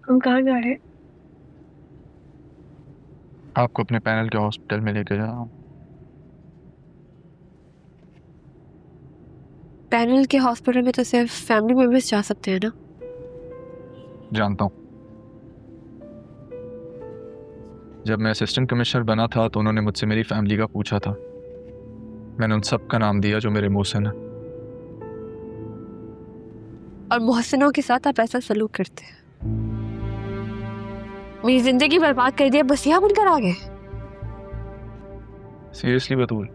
हम कहाँ जा रहे हैं? आपको अपने पैनल के हॉस्पिटल में लेके जा रहा हूँ। पैनल के हॉस्पिटल में तो सिर्फ फैमिली मेंबर्स जा सकते हैं ना? जानता हूँ। जब मैं असिस्टेंट कमिश्नर बना था तो उन्होंने मुझसे मेरी फैमिली का पूछा था। मैंने उन सब का नाम दिया जो मेरे मोहसिन है। और मोहसिनों के साथ आप ऐसा सलूक करते हैं? मेरी जिंदगी बर्बाद कर दिया, बस यहाँ बनकर आ गए। सीरियसली बतूल,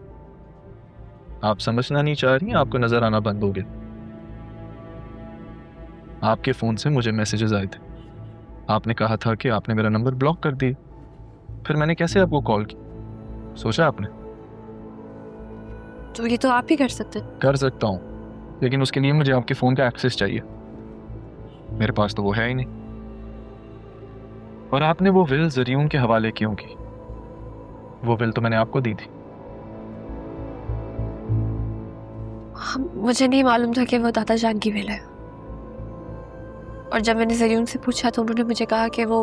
आप समझना नहीं चाह रही, आपको नजर आना बंद हो गया। आपके फोन से मुझे मैसेजेस आए थे। आपने कहा था कि आपने मेरा नंबर ब्लॉक कर दिया। फिर मैंने कैसे आपको कॉल की, सोचा आपने? तो ये तो आप ही कर सकते हैं। कर सकता हूँ, लेकिन उसके लिए मुझे आपके फोन का एक्सेस चाहिए। मेरे पास तो वो है ही नहीं। और आपने वो विल जरियून के हवाले क्यों की? वो विल तो मैंने आपको दी थी। मुझे नहीं मालूम था कि वो दादा जान की विल है। और जब मैंने जरियून से पूछा तो उन्होंने मुझे कहा कि वो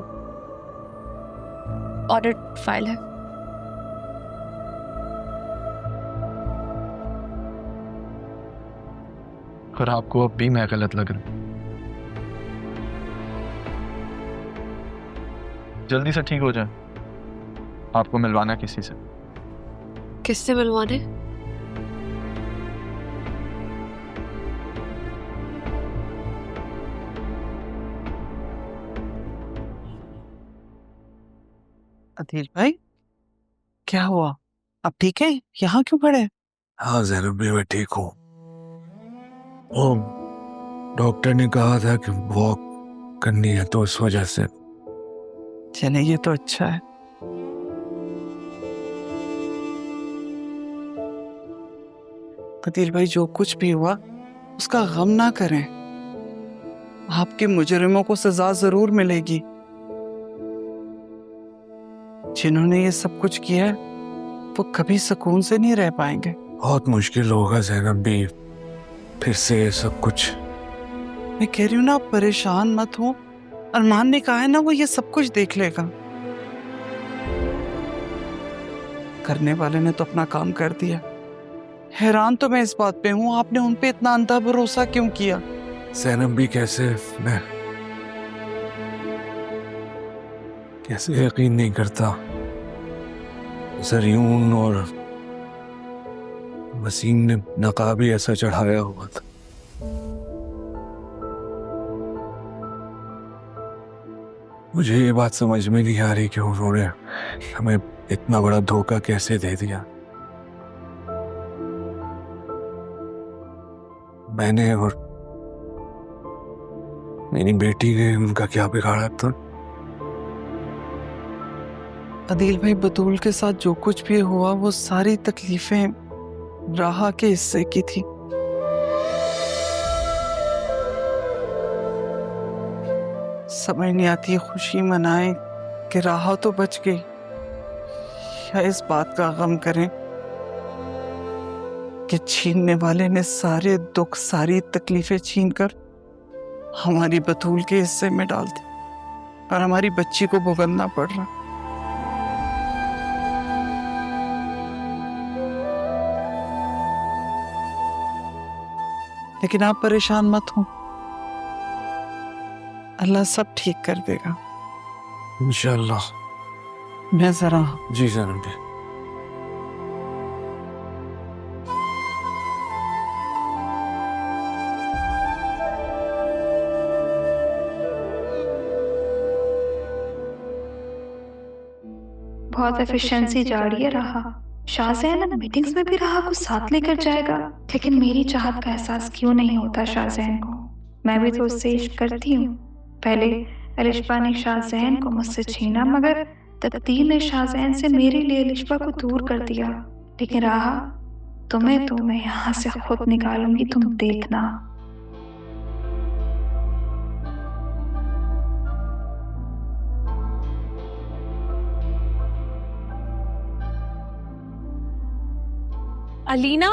ऑडिट फाइल है। और आपको अब भी मैं गलत लग रहा हूं। जल्दी से ठीक हो जाए। आपको मिलवाना किसी से। किससे मिलवाने? अधीर भाई, क्या हुआ? आप ठीक है? यहाँ क्यों खड़े हैं? हाँ जैनब भी, मैं ठीक हूँ। वो डॉक्टर ने कहा था कि वॉक करनी है, तो इस वजह से। चले, ये तो अच्छा है। अधीर भाई, जो कुछ भी हुआ उसका गम ना करें। आपके मुजरिमों को सजा जरूर मिलेगी। जिन्होंने ये सब कुछ किया है वो कभी सुकून से नहीं रह पाएंगे। बहुत मुश्किल होगा जैनब भी, फिर से ये सब कुछ। मैं कह रही हूँ ना, आप परेशान मत हो। अरमान ने कहा है ना, वो ये सब कुछ देख लेगा। करने वाले ने तो अपना काम कर दिया। हैरान तो मैं इस बात पे हूँ, आपने उन पे इतना अंधा भरोसा क्यों किया? जैनब भी, मैं कैसे यकीन नहीं करता। जरियून और वसीम ने नकाब ही ऐसा चढ़ाया हुआ था। मुझे ये बात समझ में नहीं आ रही कि उन्होंने हमें इतना बड़ा धोखा कैसे दे दिया। मैंने और मेरी बेटी ने उनका क्या बिगाड़ा था? अदील भाई, बतूल के साथ जो कुछ भी हुआ वो सारी तकलीफें राहा के हिस्से की थी। समझ नहीं आती खुशी मनाएं कि राहा तो बच गई, या इस बात का गम करें कि छीनने वाले ने सारे दुख, सारी तकलीफें छीनकर हमारी बतूल के हिस्से में डाल दी और हमारी बच्ची को भुगतना पड़ रहा। लेकिन आप परेशान मत हो, अल्लाह सब ठीक कर देगा इंशाअल्लाह। मैं जरा। जी जैनब भी। बहुत एफिशिएंसी जा रही है राहा। शाहजैन मीटिंग्स में भी राहा को साथ लेकर जाएगा, लेकिन मेरी चाहत का एहसास क्यों नहीं होता शाहजैन को? मैं भी तो उससे इश्क करती हूँ। पहले अलिशबा ने शाहजैन को मुझसे छीना, मगर तकदीर ने शाहजैन से मेरे लिए अलिशबा को दूर कर दिया। लेकिन राहा, तुम्हें तो मैं यहाँ से खुद निकालूंगी, तुम देखना। अलीना,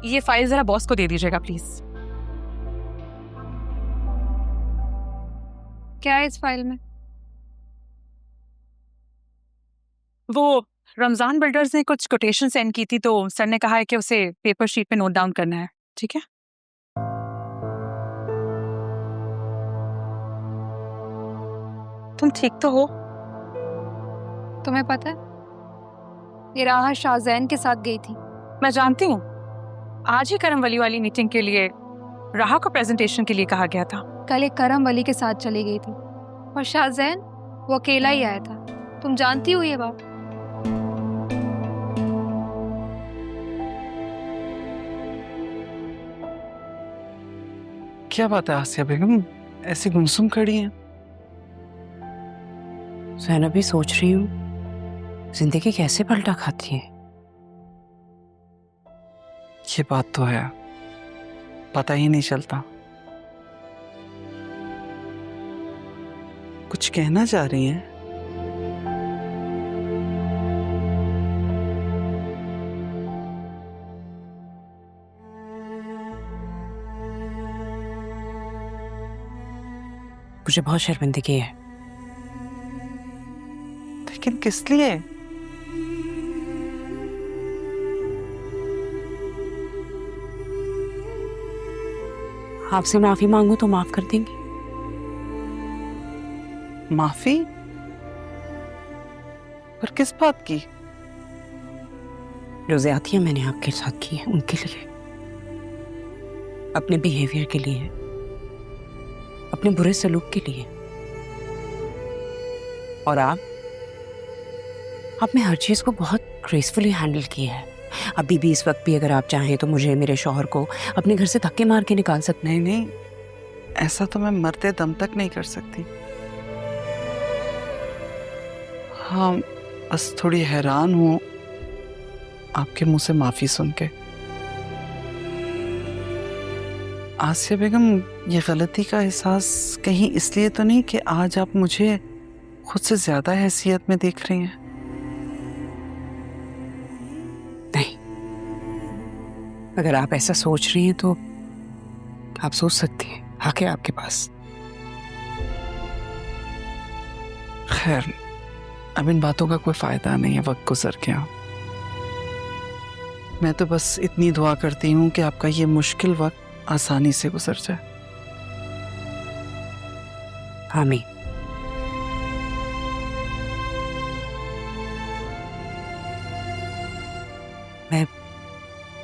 ये फाइल जरा बॉस को दे दीजिएगा प्लीज। क्या है इस फाइल में? वो रमजान बिल्डर्स ने कुछ कोटेशन सेंड की थी, तो सर ने कहा है कि उसे पेपर शीट पे नोट डाउन करना है। ठीक है? तुम ठीक तो हो? तुम्हें पता है ये राहा शाहजैन के साथ गई थी। मैं जानती हूँ। आज ही करम वली वाली मीटिंग के लिए राहा को प्रेजेंटेशन के लिए कहा गया था। कल एक करम वली के साथ चली गई थी और शाहजैन वो अकेला ही आया था। तुम जानती हो ये बात? क्या बात है आसिया बेगम, ऐसी गुमसुम खड़ी हैं? ज़ैनब भी सोच रही हूँ जिंदगी कैसे पलटा खाती है। ये बात तो है, पता ही नहीं चलता। कुछ कहना चाह रही हैं? मुझे बहुत शर्मिंदगी है। लेकिन किस लिए? आपसे माफी मांगू तो माफ कर देंगी? माफी? पर किस बात की? जो ज्यादतियां मैंने आपके साथ की है उनके लिए, अपने बिहेवियर के लिए, अपने बुरे सलूक के लिए। और आपने हर चीज को बहुत ग्रेसफुली हैंडल किया है। अभी भी इस वक्त भी अगर आप चाहें तो मुझे मेरे शौहर को अपने घर से धक्के मार के निकाल सकते हैं। नहीं, ऐसा तो मैं मरते दम तक नहीं कर सकती। हाँ, बस थोड़ी हैरान हूँ आपके मुंह से माफी सुन के। आसिया बेगम, ये गलती का एहसास कहीं इसलिए तो नहीं कि आज आप मुझे खुद से ज्यादा हैसियत में देख रही हैं? नहीं, अगर आप ऐसा सोच रही हैं तो आप सोच सकती हैं, हक है आपके पास। खैर, अब इन बातों का कोई फायदा नहीं है, वक्त गुजर गया। मैं तो बस इतनी दुआ करती हूँ कि आपका ये मुश्किल वक्त आसानी से गुजर जाए। आमीन।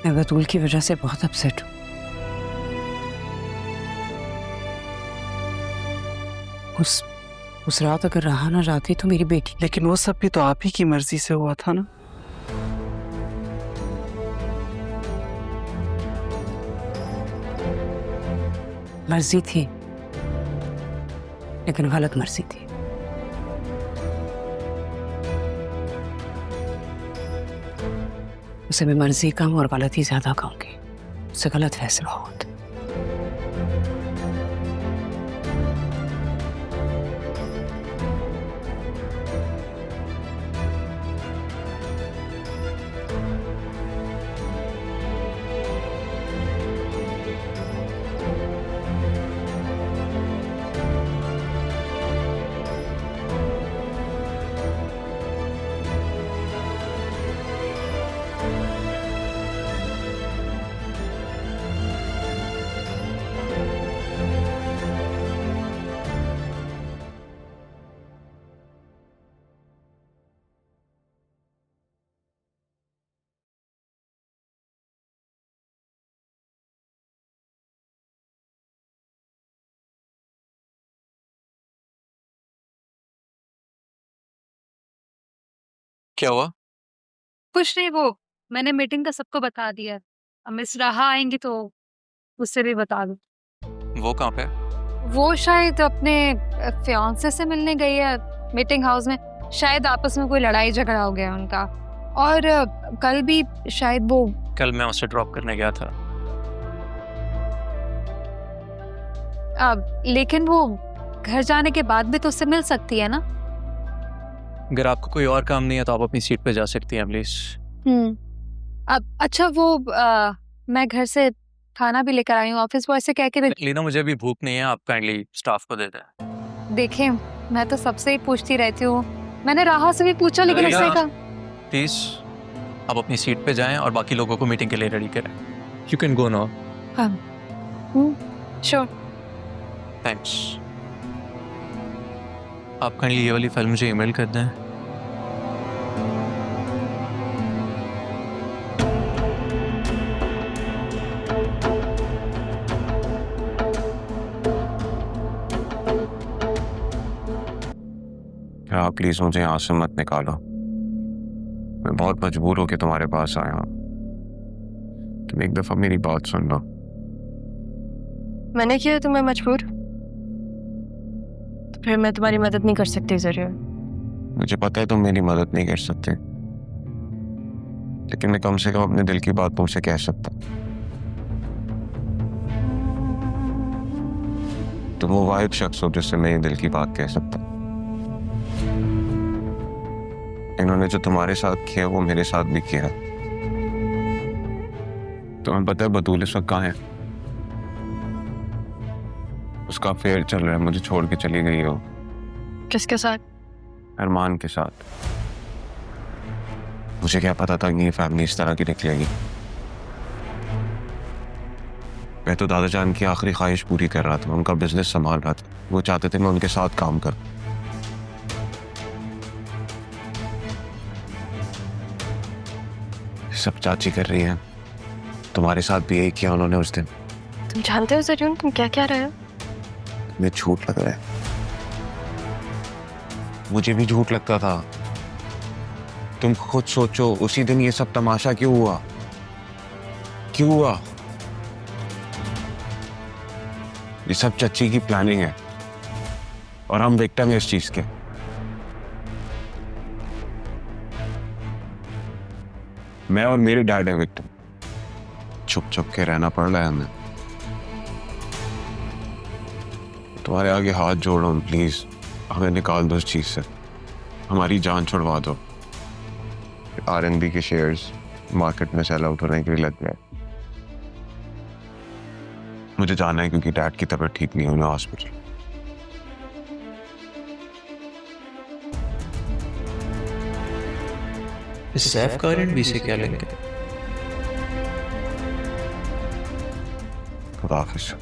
मैं बतूल की वजह से बहुत अपसेट हूँ। उस रात अगर राहा ना जाती तो मेरी बेटी। लेकिन वो सब भी तो आप ही की मर्जी से हुआ था ना। मर्जी थी, लेकिन गलत मर्जी थी। उसे मैं मर्जी कम और गलत ही ज्यादा कहूंगी। उससे गलत फैसला होता। क्या हुआ? कुछ नहीं, वो मैंने मीटिंग का सबको बता दिया। अब मिस राहा आएंगी तो उससे भी बता दो। वो कहाँ पे? वो शायद अपने फियांसे से मिलने गई है मीटिंग हाउस में। शायद आपस में कोई लड़ाई झगड़ा हो गया उनका। और कल भी शायद वो। कल मैं उसे ड्रॉप करने गया था। लेकिन वो घर जाने के बाद भी तो उससे मिल सकती है ना। अगर आपको कोई और काम नहीं है तो आप अपनी सीट पे जा सकती हैं प्लीज। अब अच्छा, वो मैं घर से खाना भी लेकर आई हूँ। ऑफिस बॉय से कह के लीना, मुझे भी भूख नहीं है, आप काइंडली स्टाफ को दे दें। देखें, मैं तो सबसे ही पूछती रहती हूँ। मैंने राहा से भी पूछा लेकिन रिया। उसने कहा प्लीज आप अपनी सीट पे जाएं और बाकी लोगों को मीटिंग के लिए रेडी करें। You can go now. Sure. Thanks. आप काइंडली ये वाली फाइल मुझे ईमेल कर दें। क्या प्लीज मुझे यहाँ से मत निकालो। मैं बहुत मजबूर होकर तुम्हारे पास आया हूँ। तुम एक दफा मेरी बात सुन लो। मैंने किया तुम्हें मजबूर? तो फिर मैं तुम्हारी मदद नहीं कर सकती जरूर। मुझे पता है तुम मेरी मदद नहीं कर सकते, लेकिन मैं कम से कम अपने दिल की बात तुमसे कह सकता। तुम वो वाहिद शख्स हो जिससे मैं ये दिल की बात कह सकता। इन्होंने जो तुम्हारे साथ किया वो मेरे साथ भी किया। तुम्हें पता है बतूल इस वक्त कहाँ है? उसका अफेयर चल रहा है, मुझे छोड़ के चली गई हो। किसके साथ? अरमान के साथ। मुझे क्या पता था कि ये फैमिली इस तरह की निकलेगी। मैं तो दादा जान की आखिरी ख्वाहिश पूरी कर रहा था, उनका बिजनेस संभाल रहा था। वो चाहते थे मैं उनके साथ काम करूं। सब चाची कर रही है, तुम्हारे साथ भी यही किया उन्होंने उस दिन। तुम जानते हो जरूर तुम क्या क्या रहे हो? तुम्हें झूठ लग रहा है। मुझे भी झूठ लगता था। तुम खुद सोचो उसी दिन ये सब तमाशा क्यों हुआ? क्यों हुआ? ये सब चच्ची की प्लानिंग है और हम विक्टिम हैं इस चीज के। मैं और मेरे डैड है विक्टिम। छुप छुप के रहना पड़ रहा है हमें। तुम्हारे आगे हाथ जोड़ रहा हूं, प्लीज हमें निकाल दो इस चीज से। हमारी जान छुड़वा दो। आरएनबी के शेयर्स मार्केट में सेल आउट होने के लिए लग गए। मुझे जाना है क्योंकि डैड की तबीयत ठीक नहीं है, उन्हें हॉस्पिटल। इस सैफ का आरएनबी से क्या लिंक है? खुदा हाफिज।